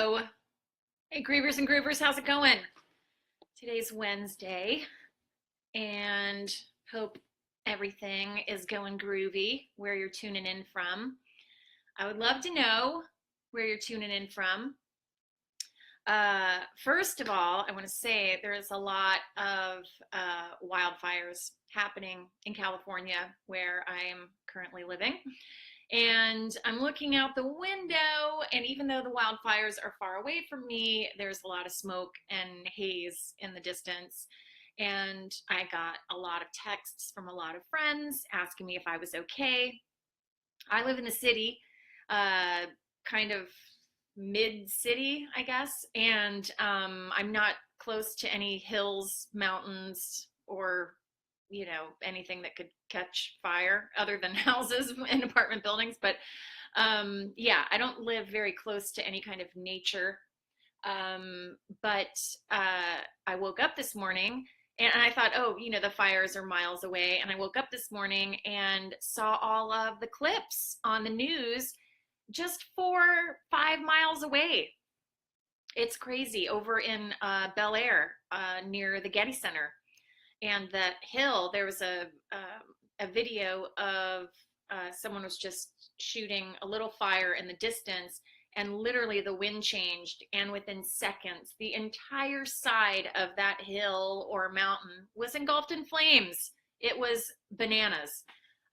Hello. Hey, Grievers and Groovers, how's it going? Today's Wednesday, and hope everything is going groovy where you're tuning in from. I would love to know where you're tuning in from. First of all, I want to say there's a lot of wildfires happening in California where I'm currently living. And I'm looking out the window, and even though the wildfires are far away from me, there's a lot of smoke and haze in the distance. And I got a lot of texts from a lot of friends asking me if I was okay. I live in the city, kind of mid-city, I guess, and I'm not close to any hills, mountains, or anything that could catch fire other than houses and apartment buildings. But yeah, I don't live very close to any kind of nature. But I woke up this morning and I thought, oh, the fires are miles away. And I woke up this morning and saw all of the clips on the news just 4-5 miles away. It's crazy over in Bel Air near the Getty Center. And that hill, there was a video of someone was just shooting a little fire in the distance, and literally the wind changed, and within seconds the entire side of that hill or mountain was engulfed in flames. It was bananas.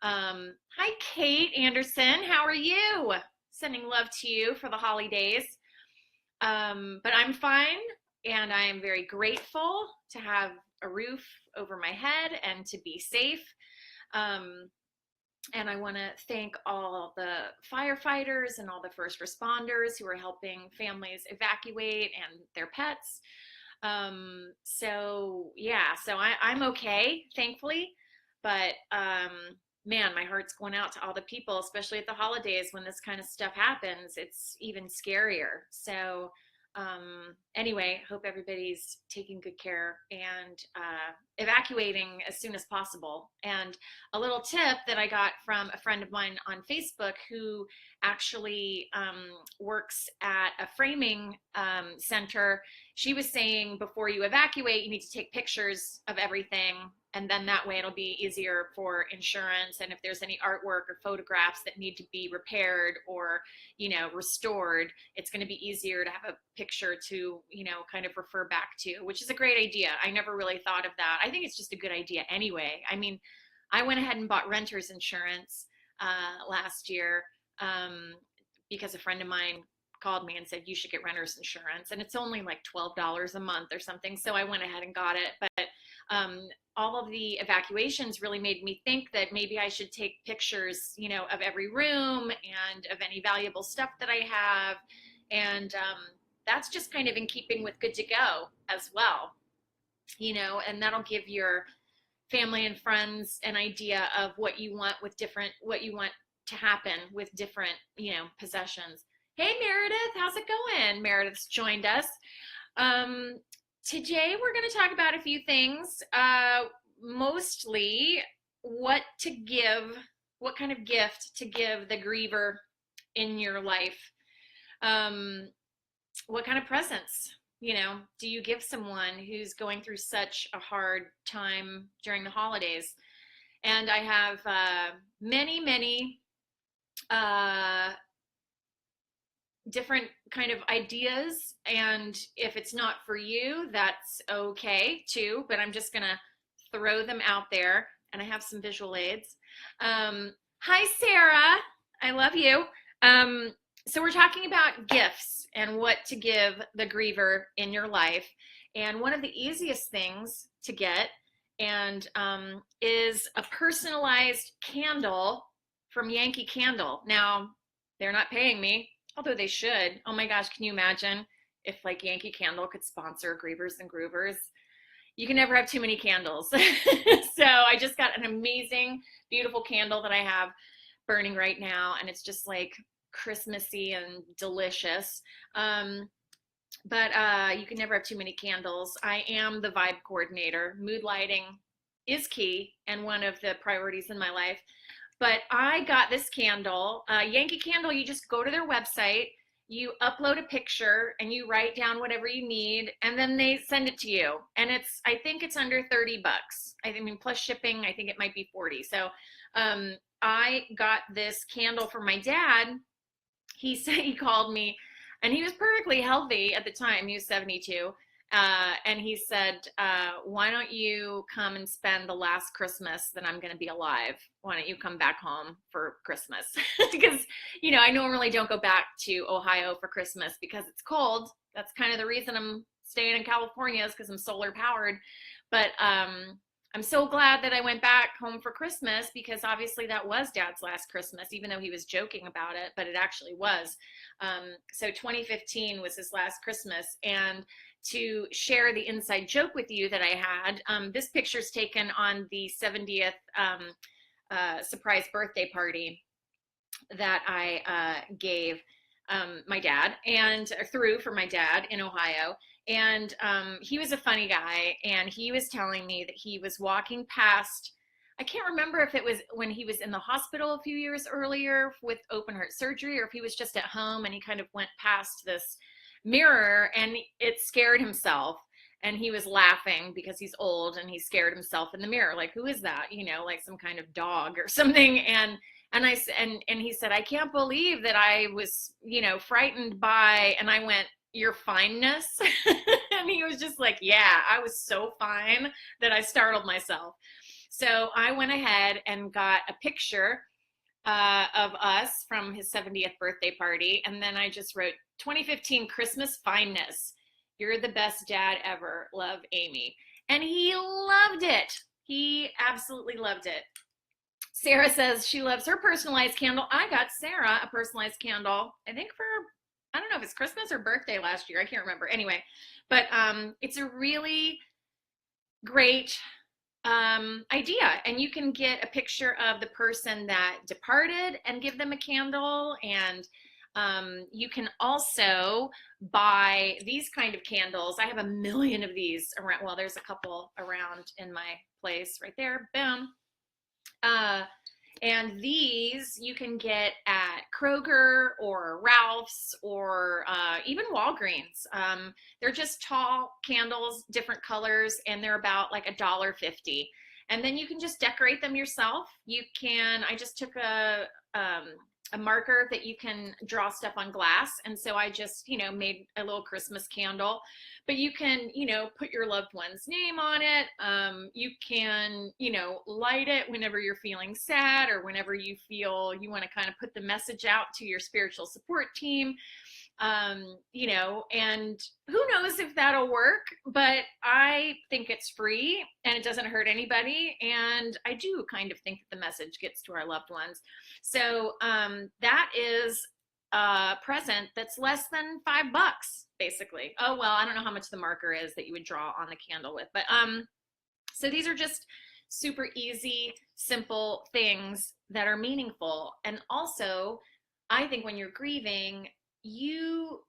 Hi, Kate Anderson, how are you? Sending love to you for the holidays. But I'm fine, and I am very grateful to have a roof over my head and to be safe. And I want to thank all the firefighters and all the first responders who are helping families evacuate and their pets. So I'm okay, thankfully. But man, my heart's going out to all the people, especially at the holidays when this kind of stuff happens. It's even scarier. So anyway, hope everybody's taking good care and evacuating as soon as possible. And a little tip that I got from a friend of mine on Facebook who actually works at a framing center. She was saying before you evacuate, you need to take pictures of everything, and then that way it'll be easier for insurance. And if there's any artwork or photographs that need to be repaired or restored, it's going to be easier to have a picture to kind of refer back to, which is a great idea. I never really thought of that. I think it's just a good idea anyway. I mean, I went ahead and bought renter's insurance last year because a friend of mine called me and said you should get renter's insurance, and it's only like $12 a month or something. So I went ahead and got it. But all of the evacuations really made me think that maybe I should take pictures, of every room and of any valuable stuff that I have. And that's just kind of in keeping with good to go as well, and that'll give your family and friends an idea of what you want to happen with different, possessions. Hey, Meredith, how's it going? Meredith's joined us. Today we're going to talk about a few things, mostly what kind of gift to give the griever in your life. What kind of presents, do you give someone who's going through such a hard time during the holidays? And I have many different kind of ideas, and if it's not for you, that's okay too, but I'm just gonna throw them out there, and I have some visual aids. Hi, Sarah, I love you. So we're talking about gifts and what to give the griever in your life, and one of the easiest things to get is a personalized candle from Yankee Candle. Now, they're not paying me, although they should. Oh my gosh, can you imagine if like Yankee Candle could sponsor Grievers and Groovers? You can never have too many candles. So I just got an amazing, beautiful candle that I have burning right now, and it's just like Christmassy and delicious. But you can never have too many candles. I am the vibe coordinator. Mood lighting is key and one of the priorities in my life. But I got this candle, Yankee Candle. You just go to their website you upload a picture and you write down whatever you need, and then they send it to you. And I think it's under 30 bucks. I mean, plus shipping, I think it might be 40. So I got this candle for my dad. He said, he called me, and he was perfectly healthy at the time. He was 72. And he said, why don't you come and spend the last Christmas that I'm going to be alive? Why don't you come back home for Christmas? Because, you know, I normally don't go back to Ohio for Christmas because it's cold. That's kind of the reason I'm staying in California, is because I'm solar powered. But I'm so glad that I went back home for Christmas, because obviously that was Dad's last Christmas, even though he was joking about it, but it actually was. So 2015 was his last Christmas. And to share the inside joke with you that I had, this picture's taken on the 70th surprise birthday party that I gave my dad, and threw for my dad in Ohio. And he was a funny guy, and he was telling me that he was walking past, I can't remember if it was when he was in the hospital a few years earlier with open heart surgery, or if he was just at home and he kind of went past this mirror and it scared himself, and he was laughing because he's old and he scared himself in the mirror, like, who is that, you know, like some kind of dog or something. And he said, I can't believe that I was, you know, frightened by, and I went, your fineness. And he was just like, yeah, I was so fine that I startled myself. So I went ahead and got a picture of us from his 70th birthday party. And then I just wrote, 2015 Christmas fineness. You're the best dad ever. Love, Amy. And he loved it. He absolutely loved it. Sarah says she loves her personalized candle. I got Sarah a personalized candle, I think for, I don't know if it's Christmas or birthday last year. I can't remember. Anyway, but it's a really great idea. And you can get a picture of the person that departed and give them a candle. And you can also buy these kind of candles. I have a million of these around. Well, there's a couple around in my place right there. Boom. And these you can get at Kroger or Ralph's or even Walgreens. They're just tall candles, different colors, and they're about like $1.50. And then you can just decorate them yourself. You can, I just took a marker that you can draw stuff on glass. And so I just, you know, made a little Christmas candle, but you can, you know, put your loved one's name on it. You can, you know, light it whenever you're feeling sad, or whenever you feel you want to kind of put the message out to your spiritual support team. You know, and who knows if that'll work, but I think it's free and it doesn't hurt anybody. And I do kind of think that the message gets to our loved ones. So that is a present that's less than $5, basically. Oh, well, I don't know how much the marker is that you would draw on the candle with, but so these are just super easy, simple things that are meaningful. And also, I think when you're grieving, you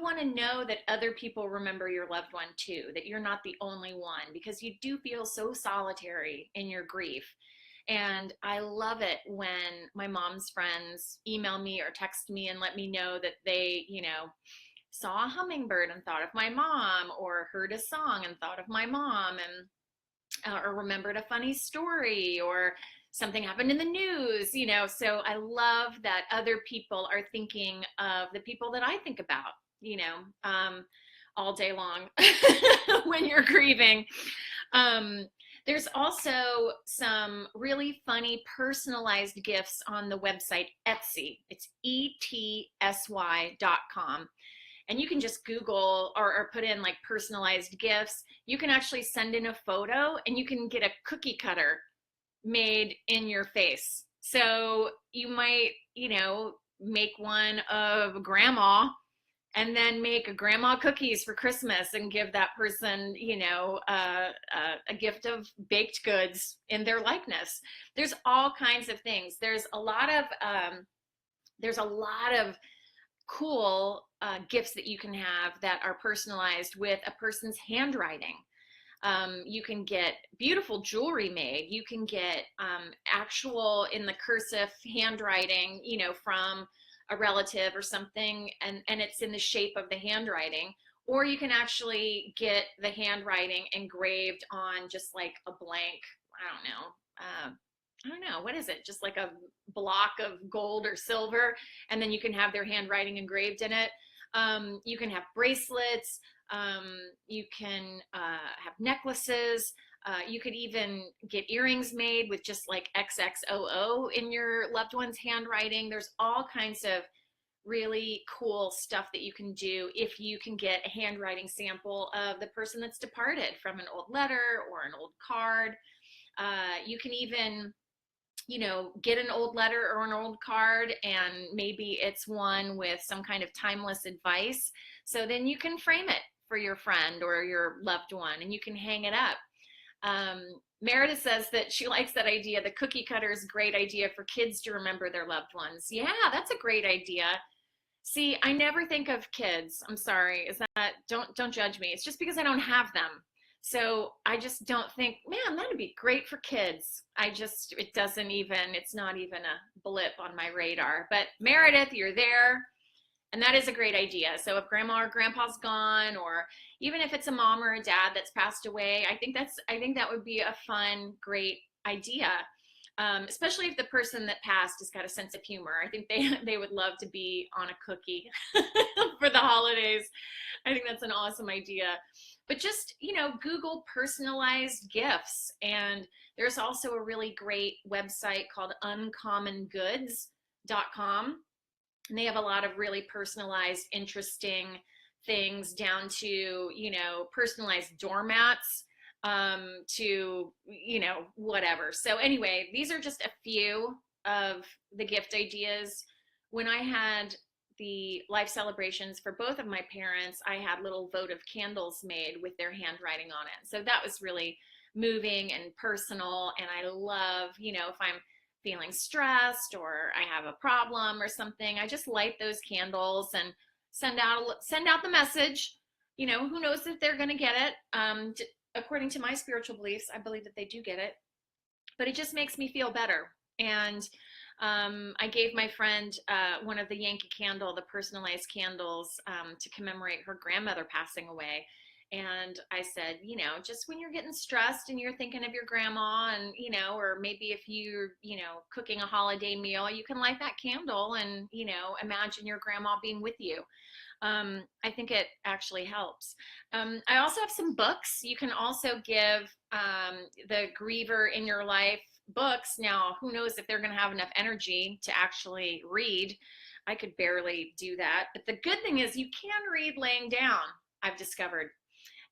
want to know that other people remember your loved one too, that you're not the only one, because you do feel so solitary in your grief. And I love it when my mom's friends email me or text me and let me know that they, you know, saw a hummingbird and thought of my mom, or heard a song and thought of my mom, and or remembered a funny story, or something happened in the news, you know. So I love that other people are thinking of the people that I think about, you know, all day long when you're grieving. There's also some really funny personalized gifts on the website Etsy. It's etsy.com. And you can just Google or put in like personalized gifts. You can actually send in a photo and you can get a cookie cutter made in your face. So you might, you know, make one of grandma, and then make grandma cookies for Christmas and give that person, you know, a gift of baked goods in their likeness. There's all kinds of things. There's a lot of cool gifts that you can have that are personalized with a person's handwriting. You can get beautiful jewelry made. You can get actual in the cursive handwriting, you know, from a relative or something, and it's in the shape of the handwriting. Or you can actually get the handwriting engraved on just like a blank, I don't know, what is it? Just like a block of gold or silver, and then you can have their handwriting engraved in it. You can have bracelets. You can have necklaces. You could even get earrings made with just like XXOO in your loved one's handwriting. There's all kinds of really cool stuff that you can do if you can get a handwriting sample of the person that's departed from an old letter or an old card. You can even, get an old letter or an old card, and maybe it's one with some kind of timeless advice. So then you can frame it for your friend or your loved one, and you can hang it up. Meredith says that she likes that idea. The cookie cutter is a great idea for kids to remember their loved ones. Yeah, that's a great idea. See, I never think of kids. I'm sorry. Is that, don't judge me. It's just because I don't have them. So I just don't think, man, that'd be great for kids. It's not even a blip on my radar. But Meredith, you're there. And that is a great idea. So if grandma or grandpa's gone, or even if it's a mom or a dad that's passed away, I think that would be a fun, great idea. Especially if the person that passed has got a sense of humor. I think they would love to be on a cookie for the holidays. I think that's an awesome idea. But just, Google personalized gifts. And there's also a really great website called uncommongoods.com. And they have a lot of really personalized, interesting things, down to, personalized doormats, to, whatever. So anyway, these are just a few of the gift ideas. When I had the life celebrations for both of my parents, I had little votive candles made with their handwriting on it. So that was really moving and personal. And I love, if I'm feeling stressed or I have a problem or something, I just light those candles and send out the message. Who knows if they're going to get it. According to my spiritual beliefs, I believe that they do get it, but it just makes me feel better. And I gave my friend one of the Yankee Candle, the personalized candles, to commemorate her grandmother passing away. And I said, just when you're getting stressed and you're thinking of your grandma, and, or maybe if you're, cooking a holiday meal, you can light that candle and, imagine your grandma being with you. I think it actually helps. I also have some books. You can also give the Griever in your life books. Now, who knows if they're going to have enough energy to actually read. I could barely do that. But the good thing is you can read laying down, I've discovered.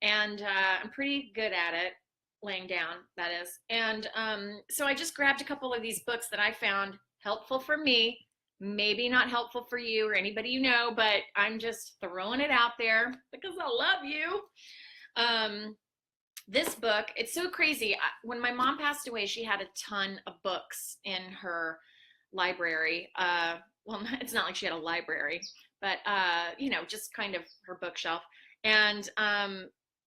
And I'm pretty good at it, laying down, that is. And so I just grabbed a couple of these books that I found helpful for me, maybe not helpful for you or anybody but I'm just throwing it out there because I love you. This book, it's so crazy. When my mom passed away, she had a ton of books in her library. Well, it's not like she had a library, but just kind of her bookshelf. And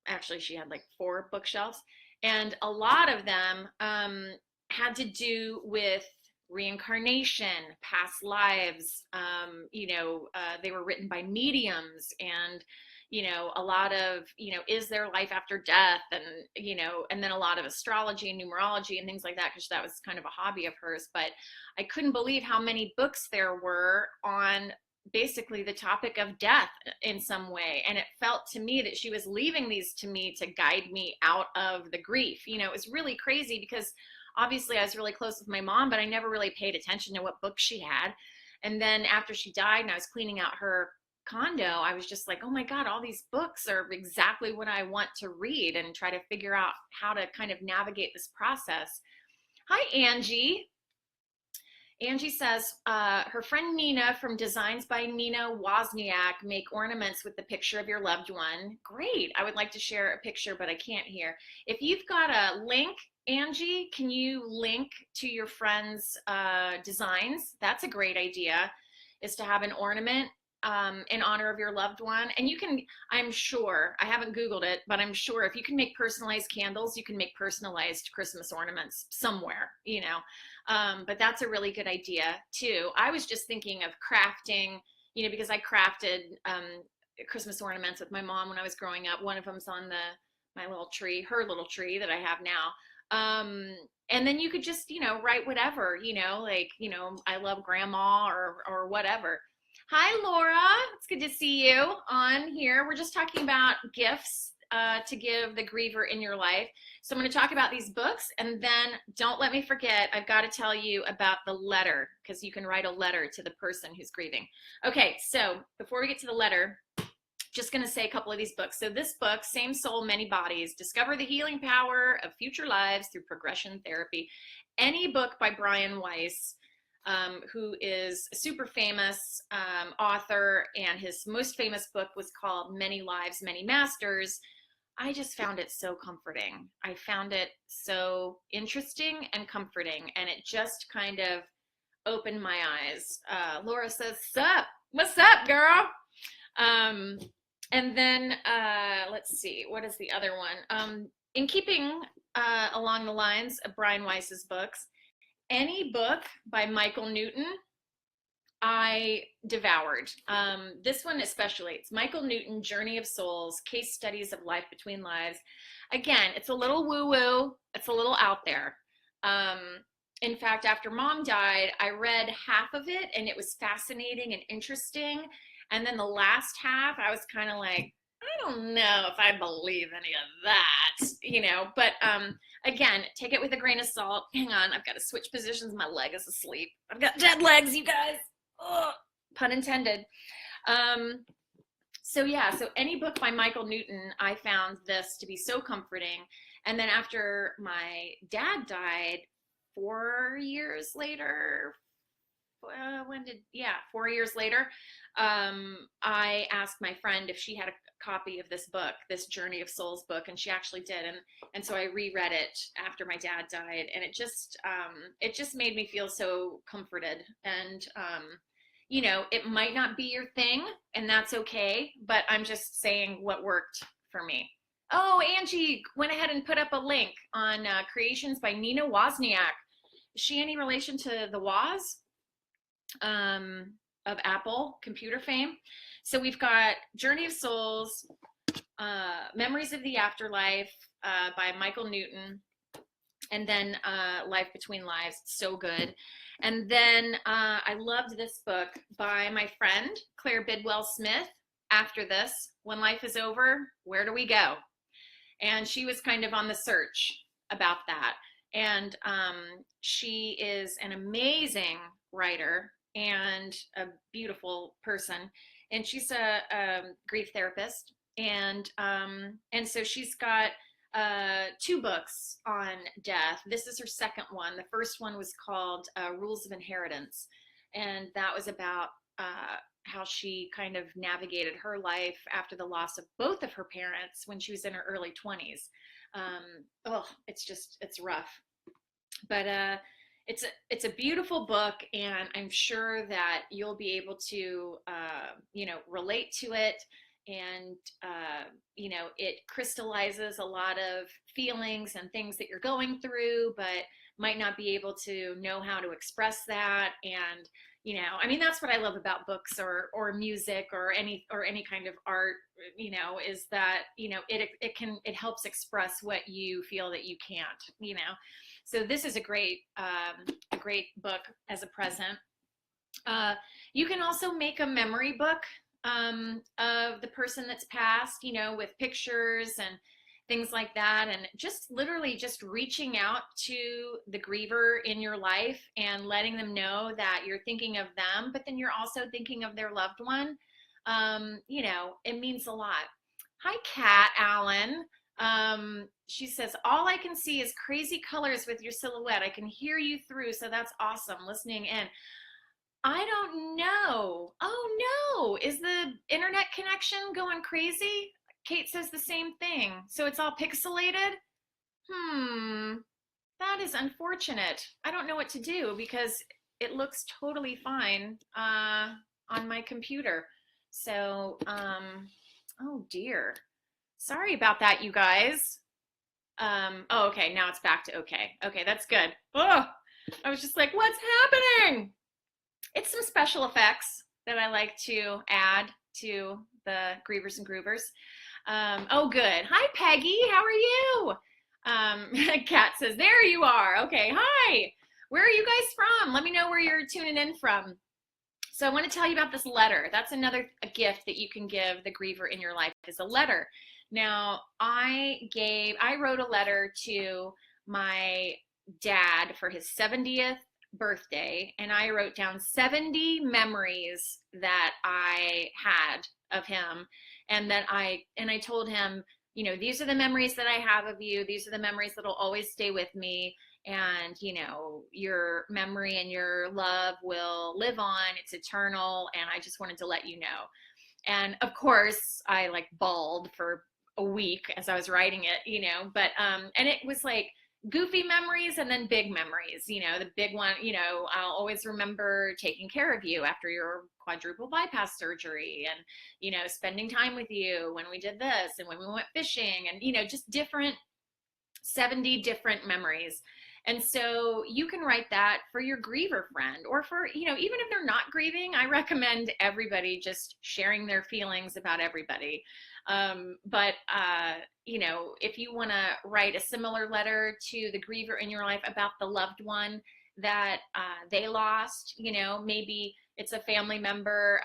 actually, she had like 4 bookshelves, and a lot of them had to do with reincarnation, past lives. They were written by mediums, and a lot of is there life after death, and and then a lot of astrology and numerology and things like that, because that was kind of a hobby of hers. But I couldn't believe how many books there were on basically the topic of death in some way. And it felt to me that she was leaving these to me to guide me out of the grief. It was really crazy because obviously I was really close with my mom, but I never really paid attention to what books she had. And then after she died and I was cleaning out her condo, I was just like, oh my God, all these books are exactly what I want to read and try to figure out how to kind of navigate this process. Hi, Angie. Angie says her friend Nina from Designs by Nina Wozniak make ornaments with the picture of your loved one. Great. I would like to share a picture, but I can't here. If you've got a link, Angie, can you link to your friend's designs? That's a great idea, is to have an ornament in honor of your loved one. And you can, I'm sure, I haven't Googled it, but I'm sure if you can make personalized candles, you can make personalized Christmas ornaments somewhere, you know. But that's a really good idea too. I was just thinking of crafting, you know, because I crafted Christmas ornaments with my mom when I was growing up. One of them's on my little tree, her little tree that I have now. And then you could just, you know, write whatever, you know, like, you know, I love grandma or whatever. Hi, Laura. It's good to see you on here. We're just talking about gifts to give the griever in your life. So I'm going to talk about these books, and then don't let me forget, I've got to tell you about the letter, because you can write a letter to the person who's grieving. Okay, so before we get to the letter, just going to say a couple of these books. So this book, Same Soul, Many Bodies, Discover the Healing Power of Future Lives Through Progression Therapy. Any book by Brian Weiss, who is a super famous author, and his most famous book was called Many Lives, Many Masters. I just found it so comforting. I found it so interesting and comforting, and it just kind of opened my eyes. Laura says, sup? What's up, girl? And then let's see, what is the other one? In keeping along the lines of Brian Weiss's books, any book by Michael Newton, I devoured. This one especially. It's Michael Newton, Journey of Souls, Case Studies of Life Between Lives. Again, it's a little woo-woo. It's a little out there. In fact, after Mom died, I read half of it, and it was fascinating and interesting. And then the last half, I was kind of like, I don't know if I believe any of that, you know. But again, take it with a grain of salt. Hang on, I've got to switch positions. My leg is asleep. I've got dead legs, you guys. Ugh, pun intended. So yeah, so any book by Michael Newton, I found this to be so comforting. And then after my dad died 4 years later, 4 years later, I asked my friend if she had a copy of this book, this Journey of Souls book, and she actually did. And so I reread it after my dad died, and it just made me feel so comforted. And you know, it might not be your thing, and that's okay, but I'm just saying what worked for me. Oh, Angie went ahead and put up a link on Creations by Nina Wozniak. Is she any relation to the Woz of Apple computer fame? So we've got Journey of Souls, Memories of the Afterlife by Michael Newton, and then Life Between Lives, so good. And then I loved this book by my friend, Claire Bidwell Smith, After This, When Life is Over, Where Do We Go? And she was kind of on the search about that. And she is an amazing writer and a beautiful person. And she's a grief therapist. And so she's got 2 books on death. This is her second one. The first one was called Rules of Inheritance, and that was about how she kind of navigated her life after the loss of both of her parents when she was in her early 20s. It's rough, but it's a beautiful book, and I'm sure that you'll be able to relate to it. And it crystallizes a lot of feelings and things that you're going through, but might not be able to know how to express that. And that's what I love about books or music or any kind of art, is that it helps express what you feel that you can't. So this is a great book as a present. You can also make a memory book of the person that's passed, with pictures and things like that, and just literally just reaching out to the griever in your life and letting them know that you're thinking of them, but then you're also thinking of their loved one. It means a lot. Hi, Kat Allen. She says, all I can see is crazy colors with your silhouette. I can hear you through, so that's awesome, listening in. I don't know. Oh no, is the internet connection going crazy? Kate says the same thing. So it's all pixelated? That is unfortunate. I don't know what to do because it looks totally fine on my computer. So, oh dear. Sorry about that, you guys. Oh, okay, now it's back to okay. Okay, that's good. Oh, I was just like, what's happening? It's some special effects that I like to add to the Grievers and Groovers. Oh, good. Hi, Peggy. How are you? Kat says, there you are. Okay, hi. Where are you guys from? Let me know where you're tuning in from. So I want to tell you about this letter. That's another gift that you can give the griever in your life is a letter. Now, I wrote a letter to my dad for his 70th birthday, and I wrote down 70 memories that I had of him, and I told him, these are the memories that I have of you. These are the memories that'll always stay with me, and your memory and your love will live on. It's eternal, and I just wanted to let you know. And of course I like bawled for a week as I was writing it, but and it was like goofy memories and then big memories. The big one, I'll always remember taking care of you after your quadruple bypass surgery, and spending time with you when we did this and when we went fishing, and just different 70 different memories. And so you can write that for your griever friend, or for, even if they're not grieving, I recommend everybody just sharing their feelings about everybody. But if you want to write a similar letter to the griever in your life about the loved one that they lost, maybe it's a family member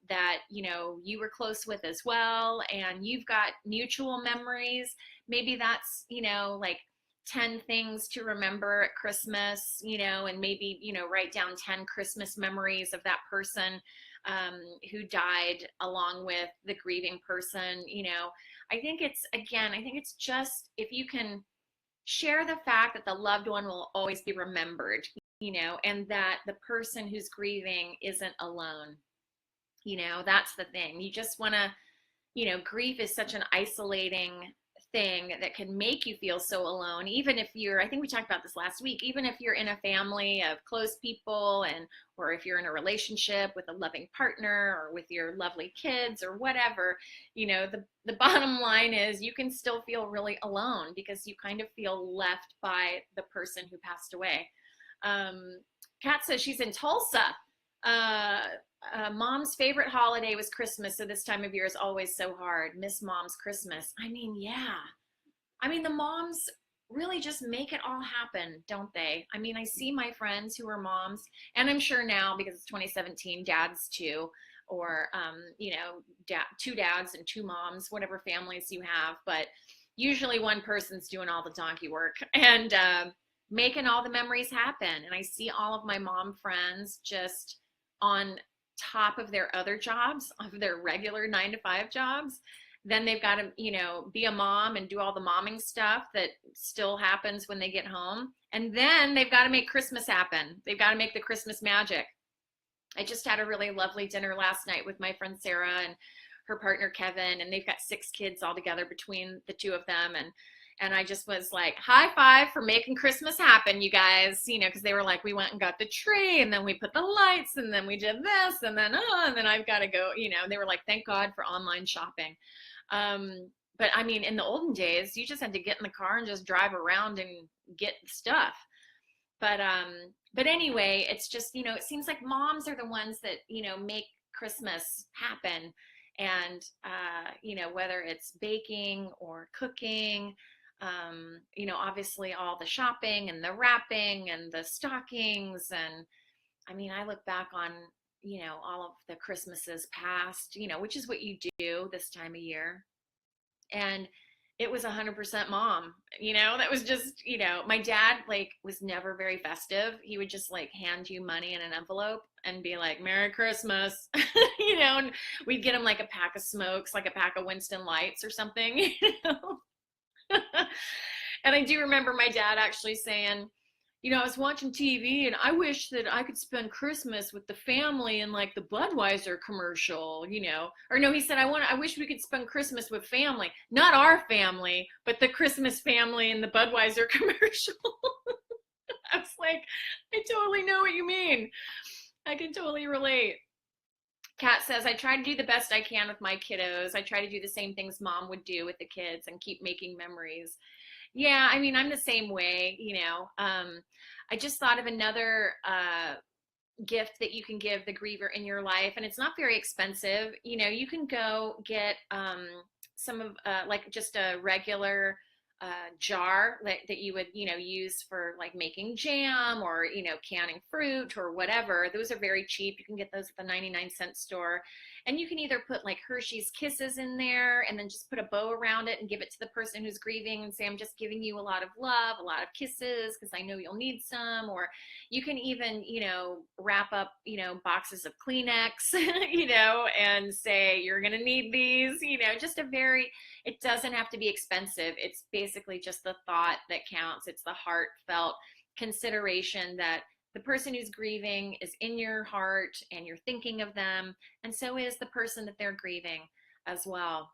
that, you were close with as well, and you've got mutual memories. Maybe that's, like 10 things to remember at Christmas, and maybe, write down 10 Christmas memories of that person who died along with the grieving person. I think it's just, if you can share the fact that the loved one will always be remembered, and that the person who's grieving isn't alone. That's the thing. You just want to, grief is such an isolating thing that can make you feel so alone. Even if I think we talked about this last week, even if you're in a family of close people, or if you're in a relationship with a loving partner, or with your lovely kids, or whatever, the bottom line is you can still feel really alone because you kind of feel left by the person who passed away. Kat says she's in Tulsa. Mom's favorite holiday was Christmas, so this time of year is always so hard. Miss Mom's Christmas. I mean, yeah. I mean, the moms really just make it all happen, don't they? I mean, I see my friends who are moms, and I'm sure now, because it's 2017, dads too, or two dads and two moms, whatever families you have. But usually one person's doing all the donkey work and making all the memories happen. And I see all of my mom friends just on top of their other jobs, of their regular 9-to-5 jobs. Then they've got to, be a mom and do all the momming stuff that still happens when they get home. And then they've got to make Christmas happen. They've got to make the Christmas magic. I just had a really lovely dinner last night with my friend Sarah and her partner Kevin, and they've got 6 kids all together between the two of them. And I just was like, high five for making Christmas happen, you guys, because they were like, we went and got the tree, and then we put the lights, and then we did this, and then I've got to go, they were like, thank God for online shopping. But I mean, in the olden days, you just had to get in the car and just drive around and get stuff. But anyway, it's just, it seems like moms are the ones that, make Christmas happen. And, whether it's baking or cooking, obviously all the shopping and the wrapping and the stockings. And I mean, I look back on, all of the Christmases past, which is what you do this time of year. And it was 100% mom, that was just, my dad was never very festive. He would just hand you money in an envelope and be like, Merry Christmas, and we'd get him a pack of smokes, a pack of Winston Lights or something, And I do remember my dad actually saying, I was watching TV and I wish that I could spend Christmas with the family in the Budweiser commercial, or no, he said, I wish we could spend Christmas with family, not our family, but the Christmas family in the Budweiser commercial. I was like, I totally know what you mean. I can totally relate. Kat says, I try to do the best I can with my kiddos. I try to do the same things mom would do with the kids and keep making memories. Yeah, I mean, I'm the same way, you know. I just thought of another gift that you can give the griever in your life, and it's not very expensive. You know, you can go get some of like just a regular jar that you would, you know, use for like making jam or, you know, canning fruit or whatever. Those are very cheap. You can get those at the 99-cent store. And you can either put like Hershey's Kisses in there and then just put a bow around it and give it to the person who's grieving and say, I'm just giving you a lot of love, a lot of kisses, because I know you'll need some. Or you can even, you know, wrap up, you know, boxes of Kleenex, you know, and say, you're going to need these, you know, just a very, it doesn't have to be expensive. It's basically just the thought that counts. It's the heartfelt consideration that the person who's grieving is in your heart and you're thinking of them. And so is the person that they're grieving as well.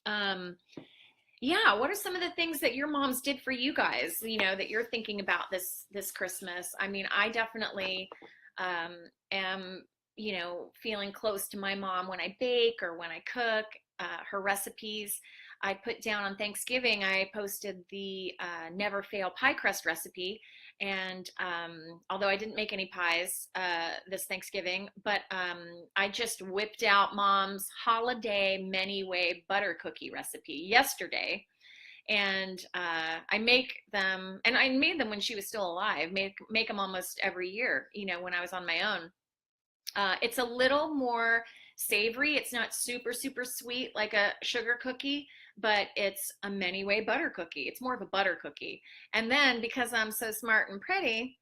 Um, yeah, what are some of the things that your moms did for you guys, you know, that you're thinking about this Christmas? I mean, I definitely am, you know, feeling close to my mom when I bake or when I cook. Her recipes I put down on Thanksgiving. I posted the never fail pie crust recipe, and although I didn't make any pies this Thanksgiving, but I just whipped out mom's holiday many way butter cookie recipe yesterday. And I make them, and I made them when she was still alive, make them almost every year, you know, when I was on my own. It's a little more savory. It's not super, super sweet like a sugar cookie, but it's a many way butter cookie. It's more of a butter cookie. And then because I'm so smart and pretty,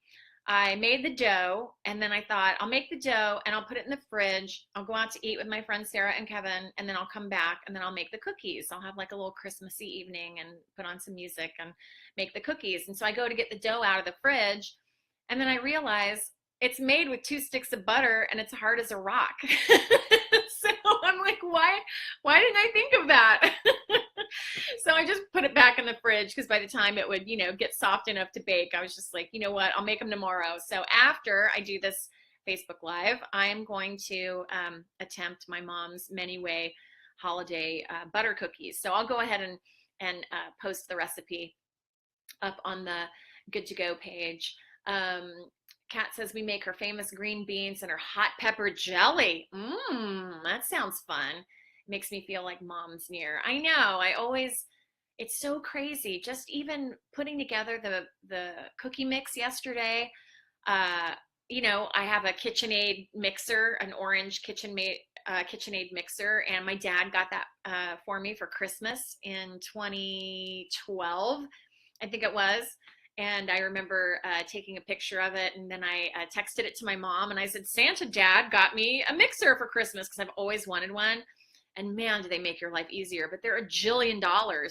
I made the dough, and then I thought I'll make the dough and I'll put it in the fridge. I'll go out to eat with my friends Sarah and Kevin, and then I'll come back and then I'll make the cookies. I'll have like a little Christmassy evening and put on some music and make the cookies. And so I go to get the dough out of the fridge, and then I realize it's made with 2 sticks of butter and it's hard as a rock. So I'm like, why didn't I think of that? So I just put it back in the fridge because by the time it would, you know, get soft enough to bake, I was just like, you know what, I'll make them tomorrow. So after I do this Facebook Live, I am going to attempt my mom's many way holiday butter cookies. So I'll go ahead and post the recipe up on the Good to Go page. Kat says we make her famous green beans and her hot pepper jelly. That sounds fun. Makes me feel like mom's near. I know. It's so crazy. Just even putting together the cookie mix yesterday. Uh, you know, I have a KitchenAid mixer, an orange KitchenAid mixer, and my dad got that for me for Christmas in 2012, I think it was. And I remember taking a picture of it, and then I texted it to my mom, and I said, Santa Dad got me a mixer for Christmas because I've always wanted one. And man, do they make your life easier. But they're $1 jillion.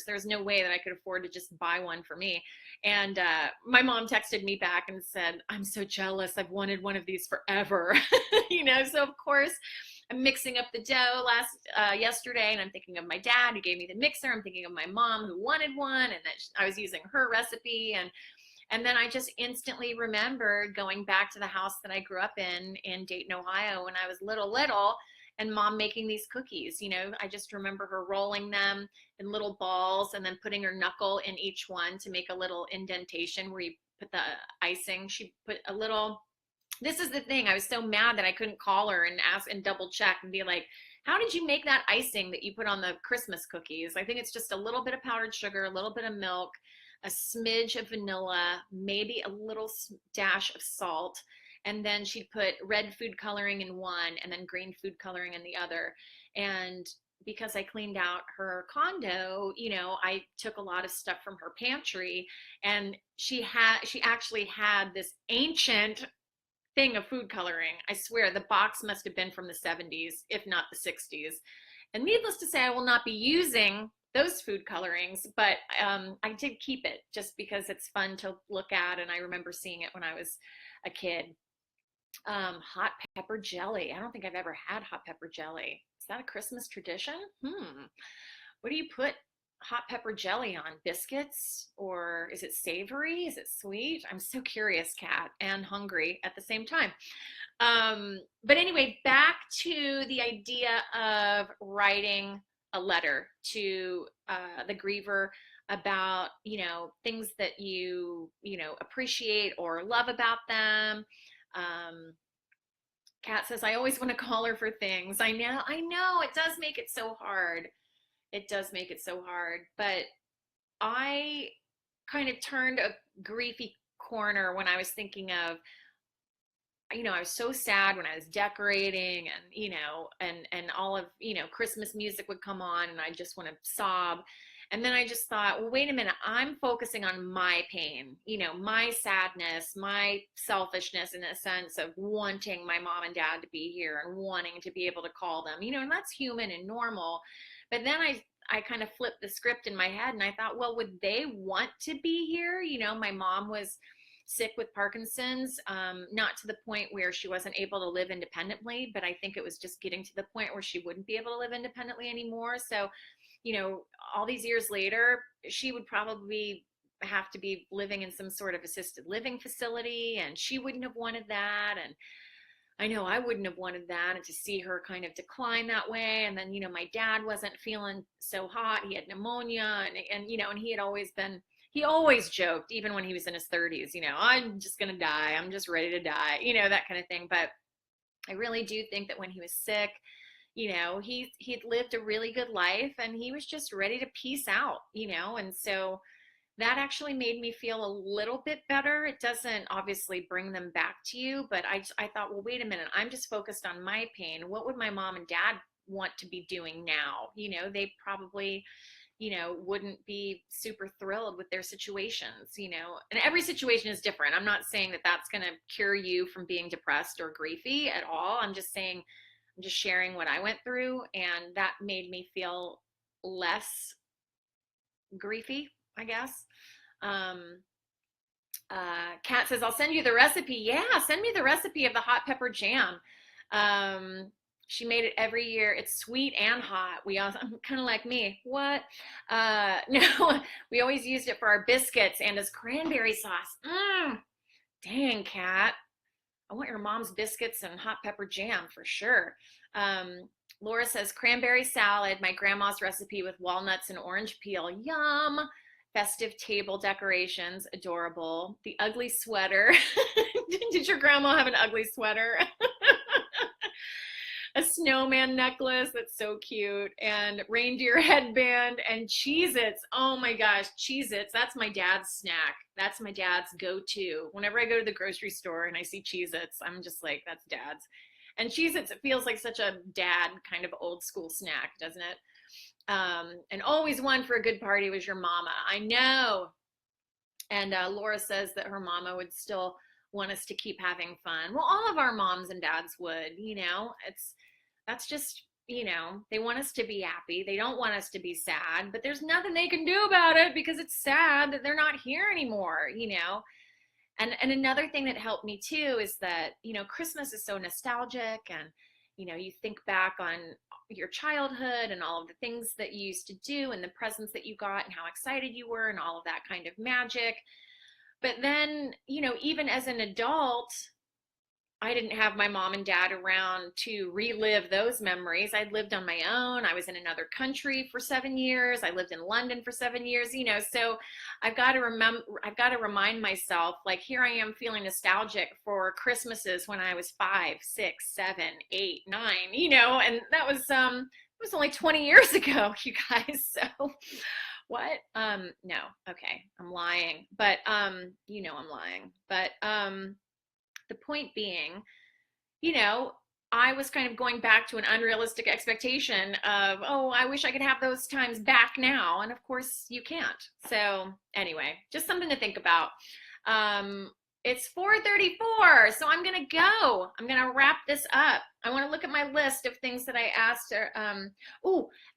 There's no way that I could afford to just buy one for me. And my mom texted me back and said, I'm so jealous. I've wanted one of these forever. You know, so of course, I'm mixing up the dough yesterday, and I'm thinking of my dad who gave me the mixer. I'm thinking of my mom who wanted one, and that I was using her recipe. And then I just instantly remembered going back to the house that I grew up in Dayton, Ohio, when I was little, and mom making these cookies. You know, I just remember her rolling them in little balls and then putting her knuckle in each one to make a little indentation where you put the icing. She put a little, this is the thing, I was so mad that I couldn't call her and ask and double check and be like, how did you make that icing that you put on the Christmas cookies? I think it's just a little bit of powdered sugar, a little bit of milk, a smidge of vanilla, maybe a little dash of salt. And then she'd put red food coloring in one and then green food coloring in the other. And because I cleaned out her condo, you know, I took a lot of stuff from her pantry, and she actually had this ancient thing of food coloring. I swear the box must have been from the 70s, if not the 60s. And needless to say, I will not be using those food colorings, but I did keep it just because it's fun to look at, and I remember seeing it when I was a kid. Hot pepper jelly. I don't think I've ever had hot pepper jelly. Is that a Christmas tradition? What do you put hot pepper jelly on? Biscuits? Or is it savory? Is it sweet? I'm so curious, Kat, and hungry at the same time. But anyway, back to the idea of writing a letter to the griever about, things that you appreciate or love about them. Kat says, I always want to call her for things. I know, it does make it so hard. It does make it so hard. But I kind of turned a griefy corner when I was thinking of, I was so sad when I was decorating and, and all of, Christmas music would come on and I just want to sob. And then I just thought, well, wait a minute, I'm focusing on my pain, my sadness, my selfishness in a sense of wanting my mom and dad to be here and wanting to be able to call them, and that's human and normal. But then I kind of flipped the script in my head and I thought, well, would they want to be here? My mom was sick with Parkinson's, not to the point where she wasn't able to live independently, but I think it was just getting to the point where she wouldn't be able to live independently anymore. So, all these years later, she would probably have to be living in some sort of assisted living facility, and she wouldn't have wanted that. And I know I wouldn't have wanted that, and to see her kind of decline that way. And then, my dad wasn't feeling so hot. He had pneumonia, and he had always been, he always joked, even when he was in his 30s, I'm just going to die. I'm just ready to die, that kind of thing. But I really do think that when he was sick, he'd lived a really good life and he was just ready to peace out, and so that actually made me feel a little bit better. It doesn't obviously bring them back to you, but I thought, well, wait a minute, I'm just focused on my pain. What would my mom and dad want to be doing now? They probably, wouldn't be super thrilled with their situations, and every situation is different. I'm not saying that that's going to cure you from being depressed or griefy at all. I'm just sharing what I went through, and that made me feel less griefy, I guess. Kat says, I'll send you the recipe. Yeah, send me the recipe of the hot pepper jam. She made it every year. It's sweet and hot. Kind of like me. What? No, we always used it for our biscuits and as cranberry sauce. Dang, Kat. I want your mom's biscuits and hot pepper jam for sure. Laura says, cranberry salad, my grandma's recipe with walnuts and orange peel. Yum. Festive table decorations, adorable. The ugly sweater. Did your grandma have an ugly sweater? A snowman necklace, that's so cute, and reindeer headband and Cheez-Its. Oh my gosh, Cheez-Its, that's my dad's snack. That's my dad's go-to. Whenever I go to the grocery store and I see Cheez-Its, I'm just like, that's dad's. And Cheez-Its, it feels like such a dad kind of old school snack, doesn't it? And always one for a good party was your mama. I know. And Laura says that her mama would still want us to keep having fun. Well, all of our moms and dads would, that's just, they want us to be happy. They don't want us to be sad, but there's nothing they can do about it because it's sad that they're not here anymore, And another thing that helped me too is that, Christmas is so nostalgic, and, you think back on your childhood and all of the things that you used to do and the presents that you got and how excited you were and all of that kind of magic. But then, even as an adult, I didn't have my mom and dad around to relive those memories. I'd lived on my own. I was in another country for 7 years. I lived in London for 7 years, so I've got to remind myself, like, here I am feeling nostalgic for Christmases when I was 5, 6, 7, 8, 9, and that was, it was only 20 years ago, you guys. So what? No, okay. I'm lying, but, I'm lying, but, the point being, I was kind of going back to an unrealistic expectation of, oh, I wish I could have those times back now. And of course you can't. So anyway, just something to think about. It's 4:34, so I'm going to go. I'm going to wrap this up. I want to look at my list of things that I asked. And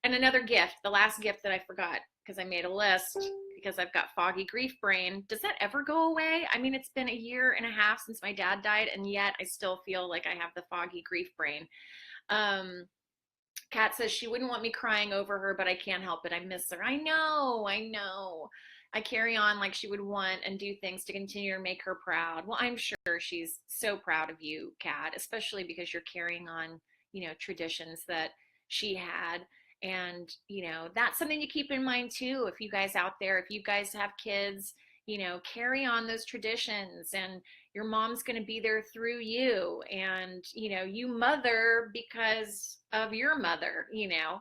another gift, the last gift that I forgot, because I made a list because I've got foggy grief brain. Does that ever go away? I mean, it's been 1.5 years since my dad died, and yet I still feel like I have the foggy grief brain. Kat says she wouldn't want me crying over her, but I can't help it. I miss her. I know. I carry on like she would want and do things to continue to make her proud. Well, I'm sure she's so proud of you, Kat, especially because you're carrying on, traditions that she had. And, that's something to keep in mind too. If you guys out there, if you guys have kids, carry on those traditions, and your mom's going to be there through you, and you mother because of your mother,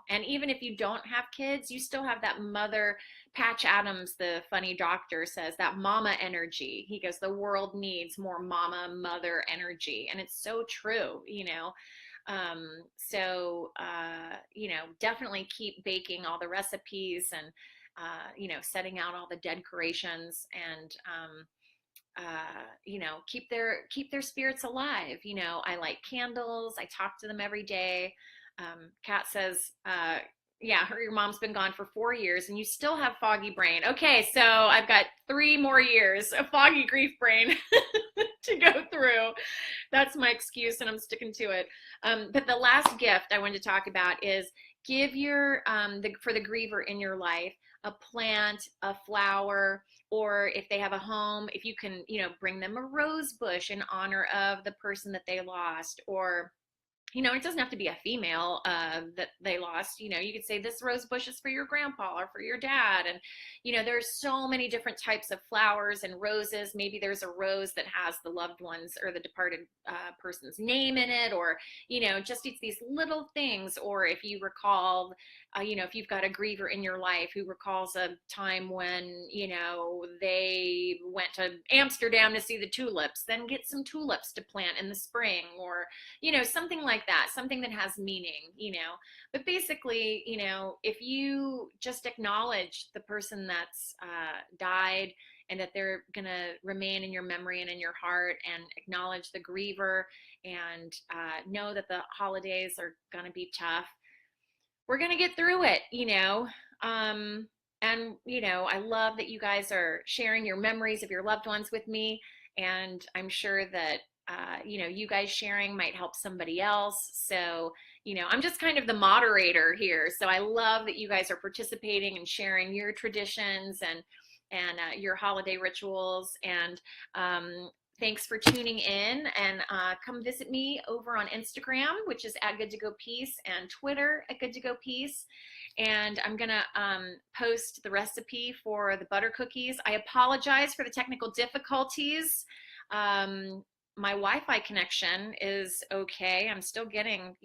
and even if you don't have kids, you still have that mother. Patch Adams, the funny doctor, says that mama energy. He goes, the world needs more mama, mother energy. And it's so true, definitely keep baking all the recipes, and setting out all the decorations, and keep their spirits alive. I light candles. I talk to them every day. Kat says, yeah, your mom's been gone for 4 years and you still have foggy brain. Okay, so I've got 3 more years of foggy grief brain to go through. That's my excuse, and I'm sticking to it. But the last gift I wanted to talk about is give for the griever in your life a plant, a flower, or if they have a home, if you can, bring them a rose bush in honor of the person that they lost, or it doesn't have to be a female that they lost. You could say this rose bush is for your grandpa or for your dad. And, there's so many different types of flowers and roses. Maybe there's a rose that has the loved one's or the departed person's name in it, or, just it's these little things. Or if you recall, if you've got a griever in your life who recalls a time when, they went to Amsterdam to see the tulips, then get some tulips to plant in the spring, or, something like that, something that has meaning, but basically, if you just acknowledge the person that's died, and that they're going to remain in your memory and in your heart, and acknowledge the griever, and know that the holidays are going to be tough, we're going to get through it, and, I love that you guys are sharing your memories of your loved ones with me. And I'm sure that, you guys sharing might help somebody else. So, I'm just kind of the moderator here. So I love that you guys are participating and sharing your traditions and your holiday rituals. And thanks for tuning in, and come visit me over on Instagram, which is at Good to Go Peace, and Twitter at Good to Go Peace. And I'm gonna post the recipe for the butter cookies. I apologize for the technical difficulties. My Wi-Fi connection is okay. I'm still getting,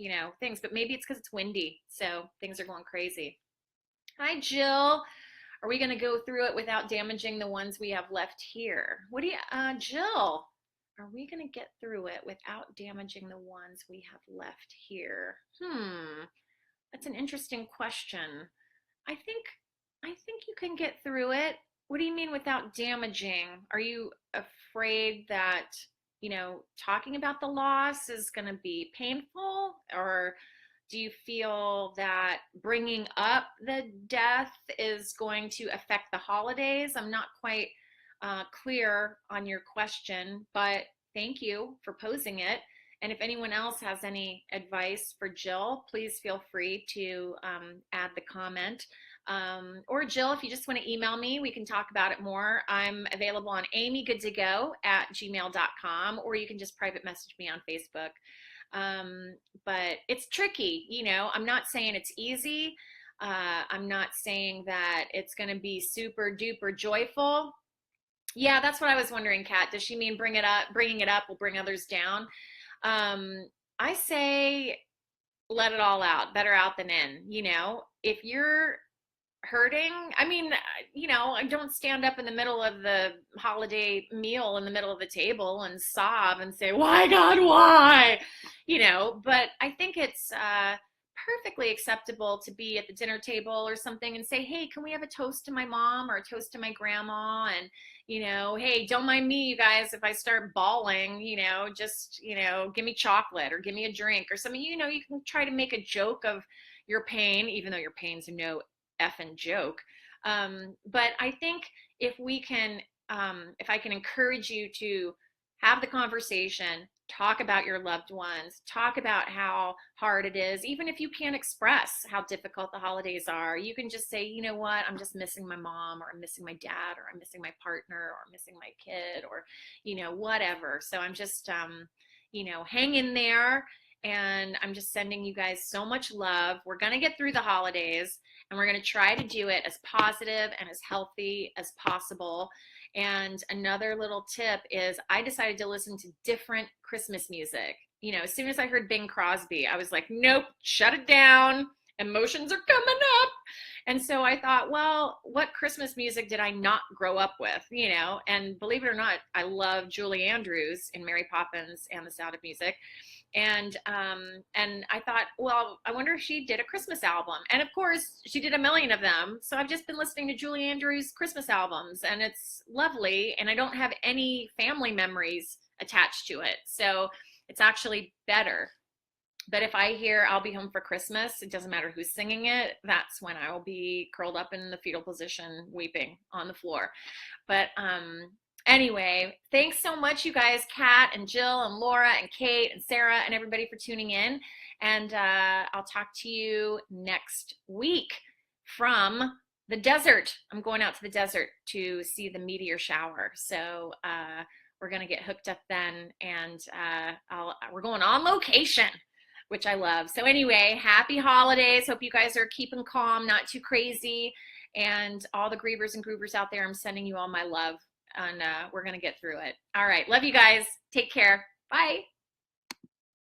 things, but maybe it's because it's windy, so things are going crazy. Hi, Jill. Are we going to go through it without damaging the ones we have left here? What do you, Jill, are we going to get through it without damaging the ones we have left here? That's an interesting question. I think you can get through it. What do you mean without damaging? Are you afraid that, talking about the loss is going to be painful? Or do you feel that bringing up the death is going to affect the holidays? I'm not quite clear on your question, but thank you for posing it. And if anyone else has any advice for Jill, please feel free to add the comment. Or Jill, if you just want to email me, we can talk about it more. I'm available on amygoodtogo@gmail.com, or you can just private message me on Facebook. But it's tricky, I'm not saying it's easy. I'm not saying that it's going to be super duper joyful. Yeah, that's what I was wondering, Kat. Does she mean bringing it up will bring others down? I say let it all out. Better out than in. If you're hurting, don't stand up in the middle of the holiday meal in the middle of the table and sob and say, why, God, why? But I think it's perfectly acceptable to be at the dinner table or something and say, hey, can we have a toast to my mom or a toast to my grandma? And, hey, don't mind me, you guys, if I start bawling, just, give me chocolate or give me a drink or something. You can try to make a joke of your pain, even though your pain's no effing joke. But I think if I can encourage you to have the conversation, talk about your loved ones, talk about how hard it is. Even if you can't express how difficult the holidays are, you can just say, you know what, I'm just missing my mom, or I'm missing my dad, or I'm missing my partner, or I'm missing my kid, or, whatever. So I'm just, hang in there. And I'm just sending you guys so much love. We're going to get through the holidays, and we're going to try to do it as positive and as healthy as possible. And another little tip is I decided to listen to different Christmas music. As soon as I heard Bing Crosby, I was like, nope, shut it down. Emotions are coming up. And so I thought, well, what Christmas music did I not grow up with? And believe it or not, I love Julie Andrews in Mary Poppins and the Sound of Music. And I thought, well, I wonder if she did a Christmas album. And of course, she did a million of them. So I've just been listening to Julie Andrews' Christmas albums, and it's lovely. And I don't have any family memories attached to it. So it's actually better. But if I hear I'll Be Home for Christmas, it doesn't matter who's singing it, that's when I will be curled up in the fetal position, weeping on the floor. But anyway, thanks so much, you guys, Kat and Jill and Laura and Kate and Sarah and everybody for tuning in. And I'll talk to you next week from the desert. I'm going out to the desert to see the meteor shower. So we're going to get hooked up then, and we're going on location, which I love. So anyway, happy holidays. Hope you guys are keeping calm, not too crazy. And all the Grievers and Groovers out there, I'm sending you all my love. And we're going to get through it. All right. Love you guys. Take care. Bye.